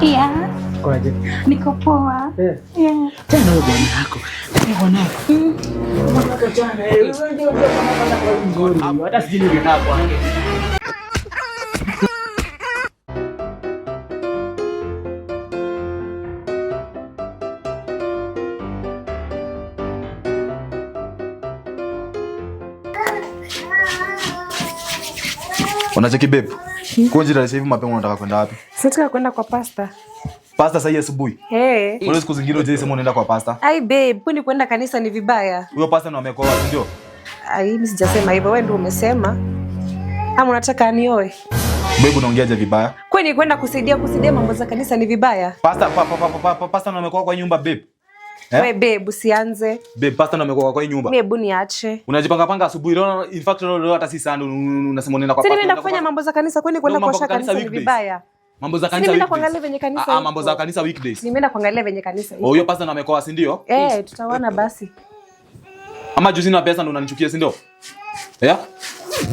Yeah. Kwaje? Niko poa. Yeah. Tena wewe bwana yako. Bwana yako. Mwanaka jana. Wewe ndio unafanya kwa nzuri. Hata sijui ningekaa kwake. Unacheki babe? Kwa nini sasa hivi mapema unataka kwenda wapi? Nataka kwenda kwa pasta. Pasta sasa asubuhi? Mbona siku zingine unje sema unaenda kwa pasta? Ai babe, kwani kwenda kanisa ni vibaya? Huyo pasta ndo amekoa wapi ndio? Ai mimi sijasema hivyo, wewe ndio umesema. Ama unataka anioe? Babe unaongeaje vibaya? Kwani kwenda kusaidia mambo za kanisa ni vibaya? Pasta ndo amekoa kwa nyumba babe. Wewe babe usianze. Babe pasta ndo amekoa kwa nyumba. Mimi hebu niache. Unajipanga asubuhi leo, in fact leo hata si sana unasema unaenda kwa pasta. Sasa nimeenda kufanya mambo za kanisa, kwani kwenda kwa kanisa ni vibaya? Mambo za kanisa. Nimeenda kuangalia venye kanisa. Mambo za kanisa weekdays. Nimeenda kuangalia venye kanisa. Huyo pasta ndo amekoa si ndio? Tutaona basi. Ama juzi na pesa ndo unanichukia si ndio?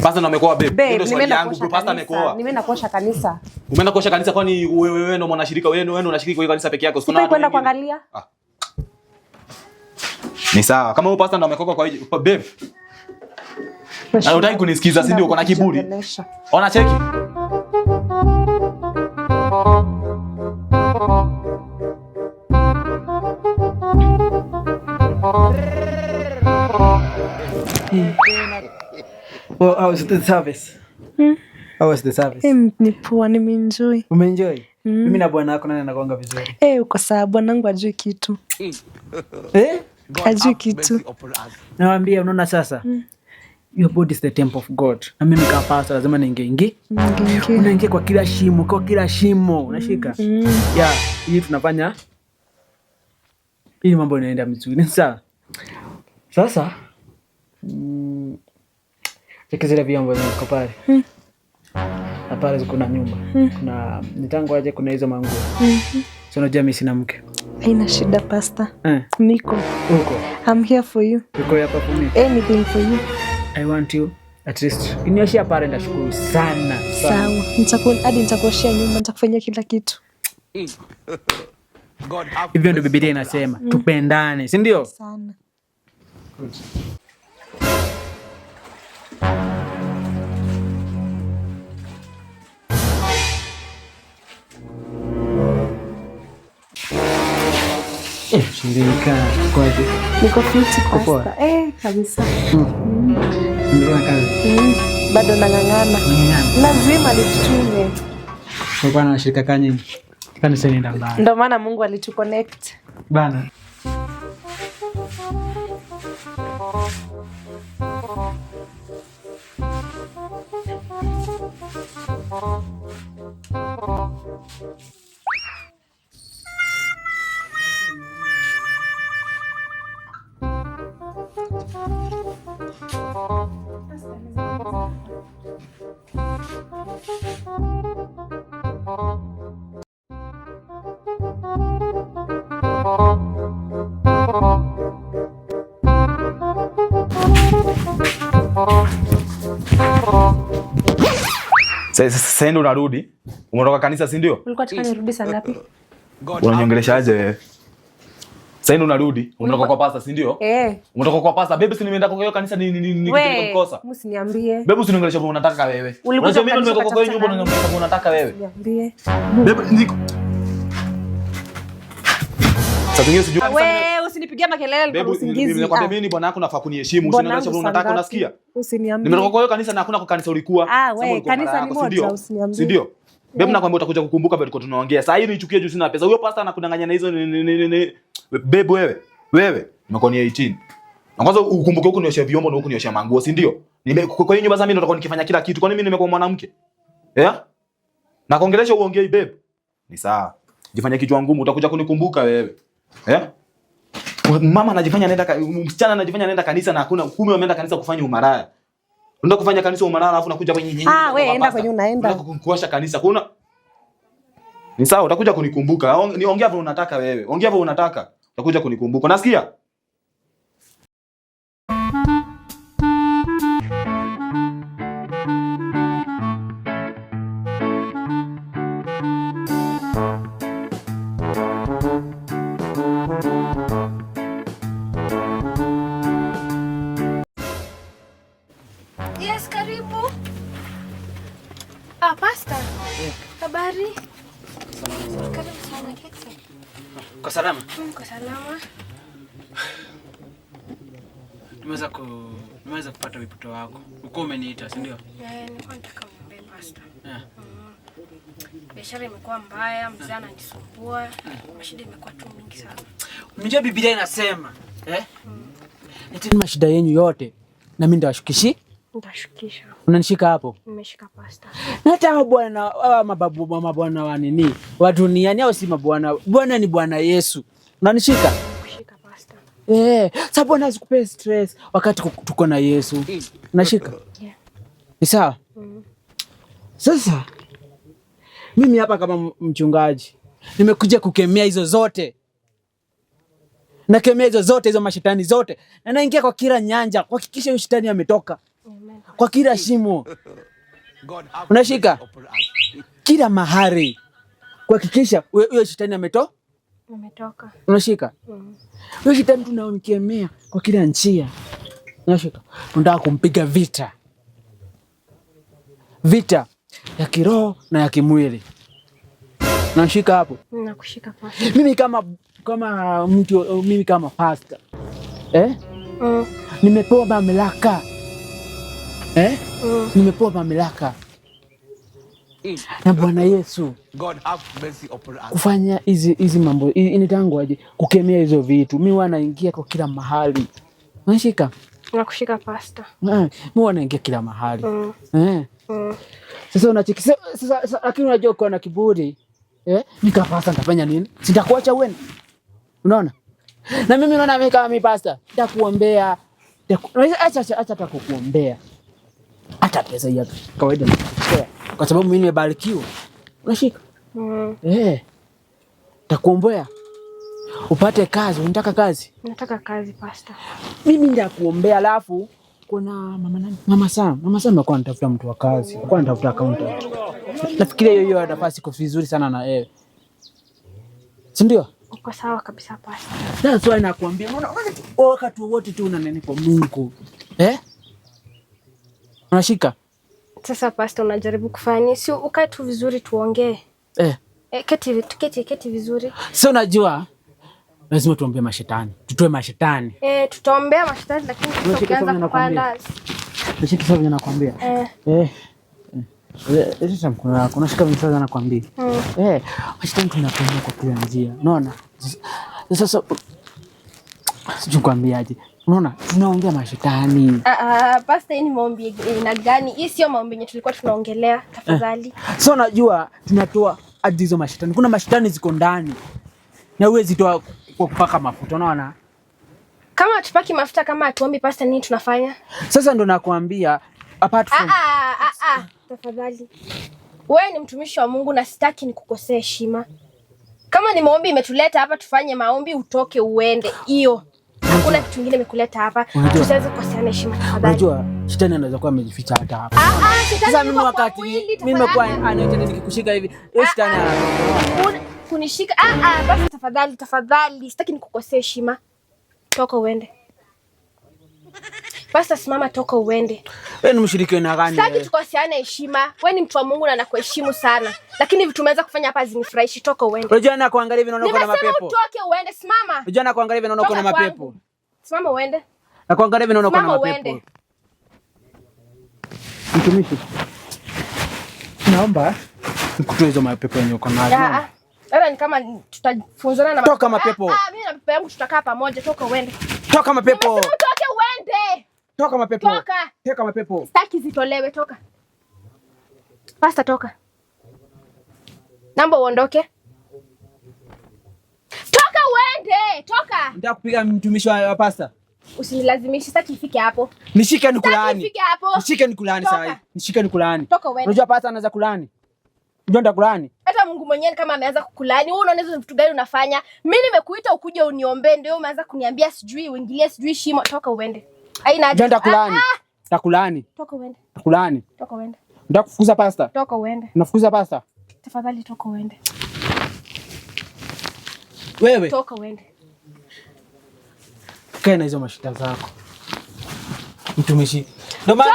Pasta ndo amekoa babe. Ndio swali yangu, pasta amekoa. Nimeenda kuosha kanisa. Umeenda kuosha kanisa kwani wewe ndo mwanashirika wewe unashiriki kwa kanisa peke yako? Sikuwa kwenda kuangalia. Ni sawa. Kama huyo pasta ndo amekoka kwa babe. Na unataka kunisikiza si ndio? Uko na kiburi. Ona cheki. Well, how was the service? How was the service? Ni poa, nimeenjoy. Umeenjoy? Mimi na bwana wako nani anakuanga vizuri? Uko sawa, bwanangu ajui kitu. Ajui kitu. Nawaambia unaona sasa? Your body is the temple of God. Na mimi kama pastor lazima niingie. Unaingia kwa kila shimo, unashika. Hii tunafanya hii mambo inaenda vizuri. Sawa. Sasa cheki zile vyombo ziko pale. Na pale kuna nyumba. Kuna nitango aje kuna hizo manguo. So unajua mimi sina mke. Haina shida pastor. Niko. Uko. I'm here for you. Uko hapa for me. Anything for you. I want you at least. Inyoshia pale ndashukuru sana. Sawa. Nitakuoshia nyumba, nitakufanyia kila kitu. Hivyo ndio Biblia inasema, tupendane, si ndio? Sana. Shirika kwaje? Niko fiti pasta. Kabisa. Ndio kazi. Bado nang'ang'ana. Lazima nitutume. Kwa bwana na shirika kanyi. Kanisa ni ndamba. Ndio maana Mungu alituconnect. Bana. Sasa ndio unarudi? Umetoka kanisa si ndio? Ulikuwa unataka nirudi saa ngapi? Unaniongeleshaje wewe? Sasa ndio unarudi? Umetoka kwa pasta si ndio? Umetoka kwa pasta. Baby si nimeenda kwa hiyo kanisa ni kukosa. Msiniambie. Baby usiniongeleshe vile unataka wewe. Unajua mimi nimetoka kwa hiyo nyumba unaniongelesha vile unataka wewe. Niambie. Baby niko. Sasa ngine sijui kanisa. Wewe usinipigie makelele kwa usingizi. Nimekwambia mimi ni bwana yako nafaa kuniheshimu. Usiniongeleshe vile unataka unasikia? Usiniambie. Nimetoka kwa hiyo kanisa na hakuna kwa kanisa ulikuwa. Wewe kanisa ni moja usiniambie. Si ndio? Babe nakwambia utakuja kukumbuka bado tunaongea. Sasa hivi nichukie juu sina pesa. Huyo pasta anakudanganya na hizo babe wewe umekuwa ni 18. Na kwanza ukumbuke huko niosha vyombo na huko niosha manguo, si ndio? Kwa hiyo nyumba za mimi ndo nitakuwa nikifanya kila kitu. Kwani mimi nimekuwa mwanamke? Na kuongelesha uongei babe. Ni sawa. Jifanya kichwa ngumu utakuja kunikumbuka wewe. Mama anajifanya anaenda msichana anajifanya anaenda kanisa na hakuna kumbe wameenda kanisa kufanya umaraya. Unaenda kufanya kanisa umaraya alafu unakuja kwenye nyinyi. Wewe enda kwenye unaenda. Unataka kuosha kanisa. Kuna ni sawa utakuja kunikumbuka. Niongea vile unataka wewe. Ongea vile unataka. Utakuja kunikumbuka. Nasikia? Pastor. Habari? Karibu sana keti. Kwa salama? Kwa salama. Nimeweza kupata wito wako. Uko umeniita, si ndio? Nilikuwa nataka niombe Pastor. Biashara imekuwa mbaya, mzee ananisumbua. Mashida imekuwa tu mingi sana. Unajua Biblia inasema, Leteni mashida yenu yote na mimi ndawashukishia. Nitashukisha. Unanishika hapo? Nimeshika Pastor. Hata bwana mababu mabwana wa nini? Wa duniani au si mabwana? Bwana ni Bwana Yesu. Unanishika? Kushika Pastor. Sababu Bwana asikupe stress wakati tuko na Yesu. Unashika? Yeah. Ni sawa? Sasa mimi hapa kama mchungaji nimekuja kukemea hizo zote. Nakemea hizo zote, hizo mashetani zote. Na naingia kwa kila nyanja kuhakikisha hiyo shetani ametoka. Kwa kila shimo. Unashika? Kila mahali kuhakikisha hiyo shetani ametoka. Unashika? Hiyo shetani tunamkemea kwa kila njia. Unashika? Tunataka kumpiga vita. Vita ya kiroho na ya kimwili. Unashika hapo? Nakushika Pastor. Mimi kama mtu, mimi kama pastor. Nimepewa mamlaka. Nimepewa mamlaka na Bwana Yesu. God have mercy upon us. Kufanya hizi mambo inatangu aje, kukemea hizo vitu. Mimi wanaingia kwa kila mahali. Unashika? Nakushika Pastor. Mimi wanaingia kila mahali. Sasa unachikisa sasa, lakini unajua uko na kiburi. Nikapasa nitafanya nini? Sitakuacha uende. Unaona? Na mimi naona mimi kama pastor, nitakuombea. Acha kukuombea. Hata pesa ya kawaida nitakushare. Kwa sababu mimi nimebarikiwa. Unashika? Nitakuombea. Upate kazi, unataka kazi? Nataka kazi Pastor. Mimi nitakuombea, alafu kuna mama nani? Mama Sam. Mama Sam alikuwa anatafuta mtu wa kazi. Alikuwa anatafuta accountant. Nafikiria hiyo nafasi iko vizuri sana na yeye. Si ndio? Uko sawa kabisa Pastor. That's why nakwambia, wakati wote tu unanena kwa Mungu. Unashika? Sasa Pastor, unajaribu kufanya si ukae tu vizuri tuongee. Keti vizuri. Sio, unajua lazima tuombee mashetani. Tutoe mashetani. Tutaombea mashetani, lakini tukianza kupanda. Nashika sasa nakwambia. Sasa mkono wako unashika vizuri sana nakwambia. Mashetani tunapenda kwa kila njia. Unaona? Sasa sijui kwambiaje. Unaona? Tunaongea mashetani. Pastor, ni maombi na gani? Hii sio maombi yenye tulikuwa tunaongelea, tafadhali. Sio, unajua tunatoa hadi hizo mashetani. Kuna mashetani ziko ndani. Na huwezi toa kwa kupaka mafuta, unaona? Kama tupaki mafuta, kama atuombi Pastor, nini tunafanya? Sasa ndo nakwambia apart from tafadhali. Wewe ni mtumishi wa Mungu na sitaki nikukosee heshima. Kama ni maombi imetuleta hapa tufanye maombi, utoke uende. Hiyo. Hakuna kitu kingine imekuleta hapa. Tusiweze kukoseana heshima tafadhali. Unajua shetani anaweza kuwa amejificha hata hapa. Sasa mimi wakati mimi nimekuwa anaita nikikushika hivi. Shetani kunishika. Basi tafadhali, sitaki nikukosee heshima. Toka uende. Pastor, simama, toka uende. Wewe ni mshiriki na gani? Sitaki tukoseane heshima. Wewe ni mtu wa Mungu na nakuheshimu sana. Lakini vitu tumeweza kufanya hapa zinifurahishi. Toka uende. Unajua na kuangalia hivi naona uko na mapepo. Nimesema utoke uende, simama. Unajua na kuangalia hivi naona uko na mapepo. Simama uende. Na kuangalia hivi naona uko na mapepo. Mtumishi. Naomba nikutoe hizo mapepo yenye uko nazo. Sasa ni kama tutafunzana na toka mapepo. Mimi na pepo yangu tutakaa pamoja, toka uende. Toka mapepo. Nimesema utoke uende. Toka mapepo. Toka mapepo. Sitaki zitolewe, toka. Pastor, toka. Naomba uondoke. Toka uende, toka. Nataka kupiga mtumishi wa pastor. Usinilazimishe, sitaki ifike hapo. Nishike nikulaani. Ifike hapo. Nishike nikulaani sasa. Nishike nikulaani. Toka uende. Unajua pastor anaweza kulaani. Unajua ndakulaani. Hata Mungu mwenyewe kama ameanza kukulaani, wewe unaona hizo vitu gani unafanya? Mimi nimekuita ukuje uniombe, ndio umeanza kuniambia sijui uingilie sijui shimo. Toka uende. Haina haja. Ndakulaani. Ndakulaani. Toka uende. Ndakulaani. Toka uende. Ndakufukuza pastor. Toka uende. Nafukuza pastor. Tafadhali toka uende. Wewe. Toka uende. Kae na hizo mashita zako. Mtumishi. Ndio maana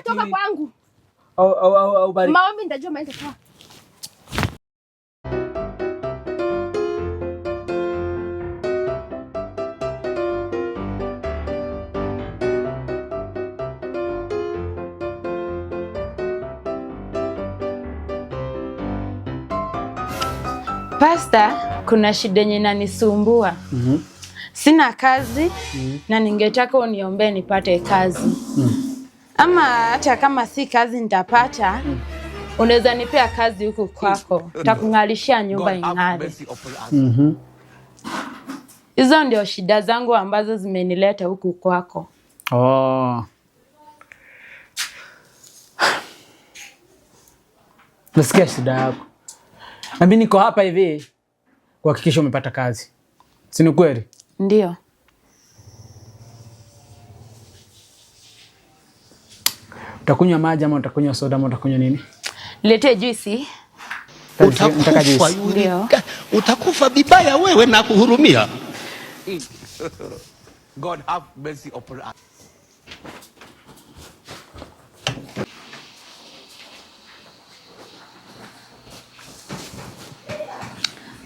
toka kwangu. au bariki. Maombi nitajua maana sawa. Pastor, kuna shida yenye inanisumbua. Sina kazi na ningetaka uniombee nipate kazi. Ama hata kama si kazi nitapata, unaweza nipea kazi huku kwako. Takung'alishia nyumba ing'are. Hizo ndio shida zangu ambazo zimenileta huku kwako. Oh. Nasikia shida yako. Na mimi niko hapa hivi kuhakikisha umepata kazi. Si ni kweli? Ndio. Utakunywa maji ama utakunywa soda ama utakunywa nini? Lete juisi. Utakufa yule. Utakufa vibaya wewe na kuhurumia. God have mercy upon us.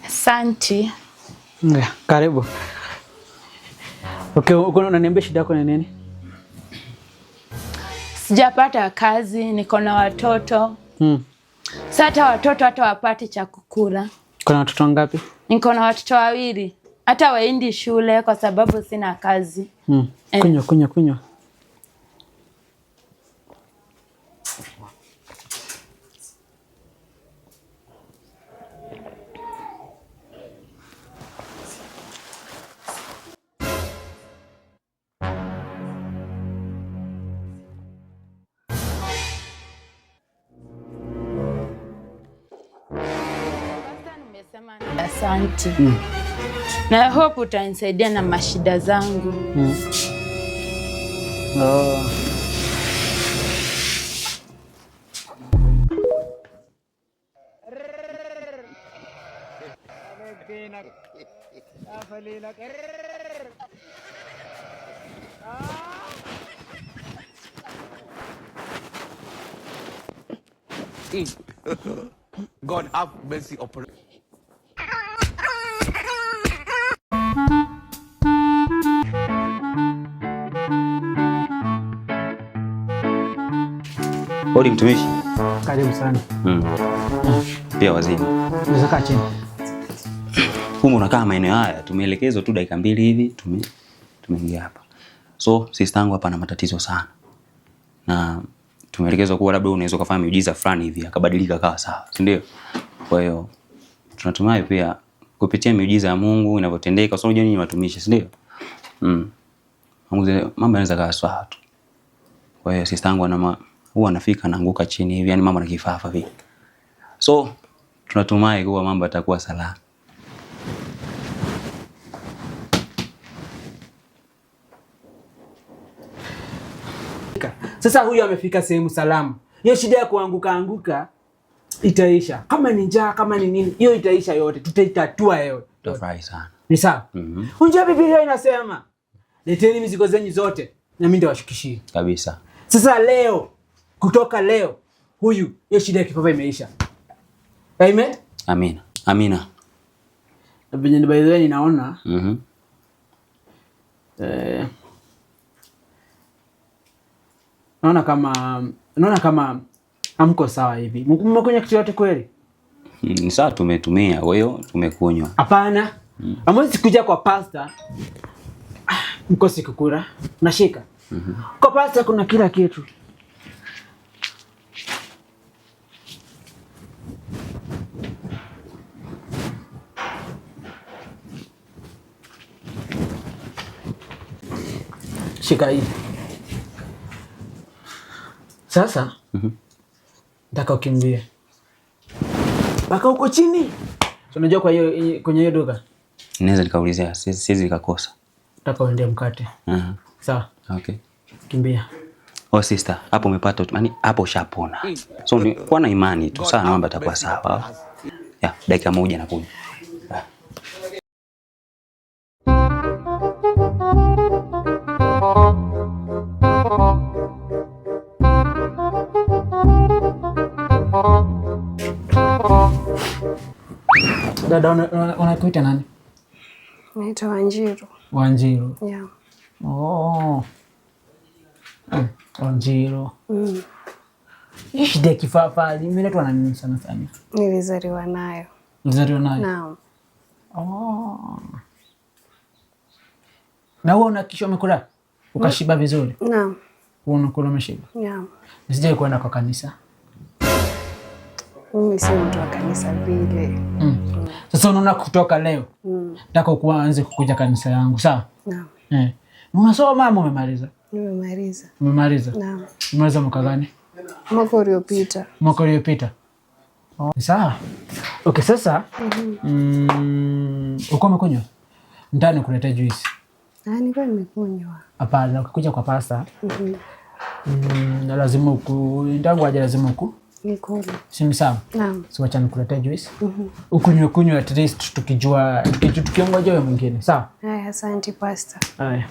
Asante. Karibu. Okay, unaniambia shida yako ni nini? Sijapata kazi, niko na watoto. Sasa watoto hata wapate cha kukula. Kuna watoto ngapi? Niko na watoto 2. Hata waendi shule kwa sababu sina kazi. Kunywa. Asante. Na hope utanisaidia na mashida zangu. God have mercy upon us. Hodi mtumishi. Karibu sana. Pia wazima. Unaweza kaa chini. Humu unakaa maeneo haya, tumeelekezwa tu dakika 2 hivi tumeingia hapa. So sister yangu hapa ana matatizo sana. Na tumeelekezwa kuwa labda unaweza kufanya miujiza fulani hivi akabadilika kawa sawa, si ndio? Kwa hiyo tunatumai pia kupitia miujiza ya Mungu inavyotendeka, kwa sababu nyinyi ni watumishi, si ndio? Mambo yanaweza kawa sawa tu. Kwa hiyo sister yangu huwa anafika anaanguka chini hivi, yani mama na kifafa hivi. So tunatumai kuwa mambo yatakuwa salama. Sasa huyu amefika sehemu salama. Hiyo shida ya kuanguka itaisha. Kama ni njaa, kama ni nini, hiyo itaisha yote. Tutaitatua yote. Tutafurahi sana. Ni sawa? Unajua Biblia inasema, leteni mizigo zenyu zote na mimi ndawashukishia. Kabisa. Sasa leo, kutoka leo, hiyo shida ya kifafa imeisha. Amen? Amina. Amina. Na by the way ninaona naona kama hamko sawa hivi. Mmekunywa kitu yote kweli? Ni sawa, tumetumia, kwa hiyo tumekunywa. Hapana. Hamwezi kuja kwa pastor mkosi kukura. Nashika. Kwa pastor kuna kila kitu. Shika hii. Sasa nataka ukimbie mpaka uko chini. Unajua kwenye hiyo duka Naweza nikaulizia, siwezi nikakosa. Nataka uende mkate. Sawa. Okay. Kimbia. Oh sister, hapo umepata, yani hapo ushapona. So ni kuwa na imani tu, sana mambo yatakuwa sawa. Ya, dakika 1 nakuja. Dada, unakuita nani? Naitwa Wanjiru. Wanjiru. Yeah. Oh. Wanjiru. Shida ya kifafa imeletwa na nini sana sana? Nilizaliwa nayo. Nilizaliwa nayo? Naam. Oh. Na wewe unakisha umekula? Ukashiba vizuri? Naam. Unakula umeshiba? Naam. Nisije kwenda kwa kanisa. Mimi si mtu wa kanisa vile. Sasa unaona kutoka leo. Nataka kuanze kukuja kanisa yangu, sawa? Naam. Unasoma ama umemaliza? Nimemaliza. Umemaliza? Naam. Umemaliza mwaka gani? Mwaka uliopita. Mwaka uliopita. Oh. Sawa. Okay, sasa uko umekunywa? Ndani kuleta juice. Nilikuwa nimekunywa. Hapana, ukikuja kwa pasta. Na lazima ndangu aje lazima nikule. Si sawa? Naam. So acha nikuletee juice. Ukunywe at least tukiongoja wewe mwingine. Sawa? Haya, asante pasta. Haya.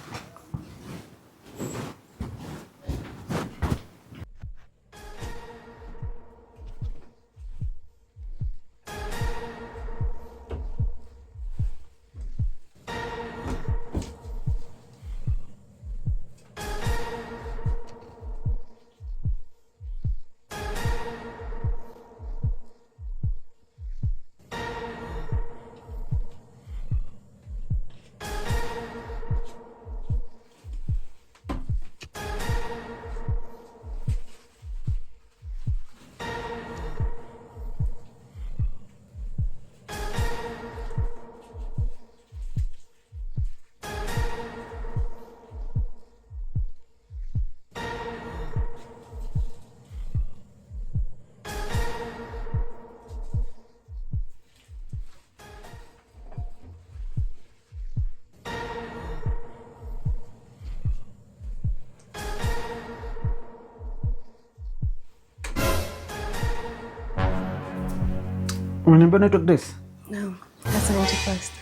Unaniambia unaitwa Grace? Naam. Asante pasta.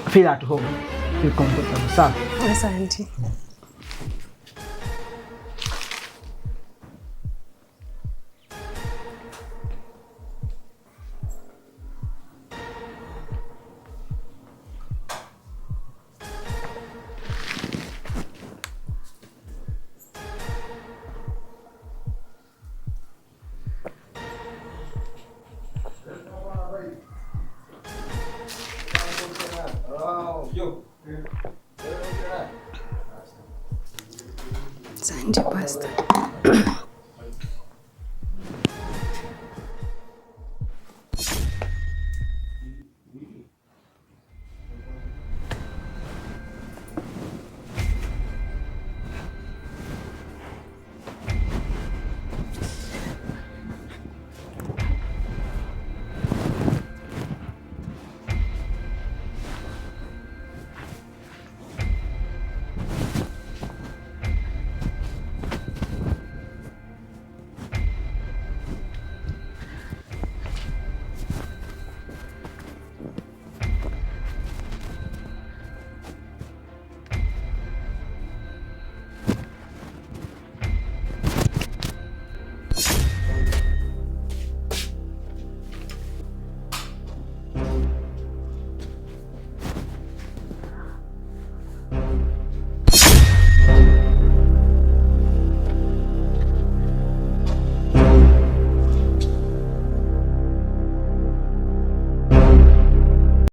Feel at home. Feel comfortable. Sawa? Asante. Asante pasta.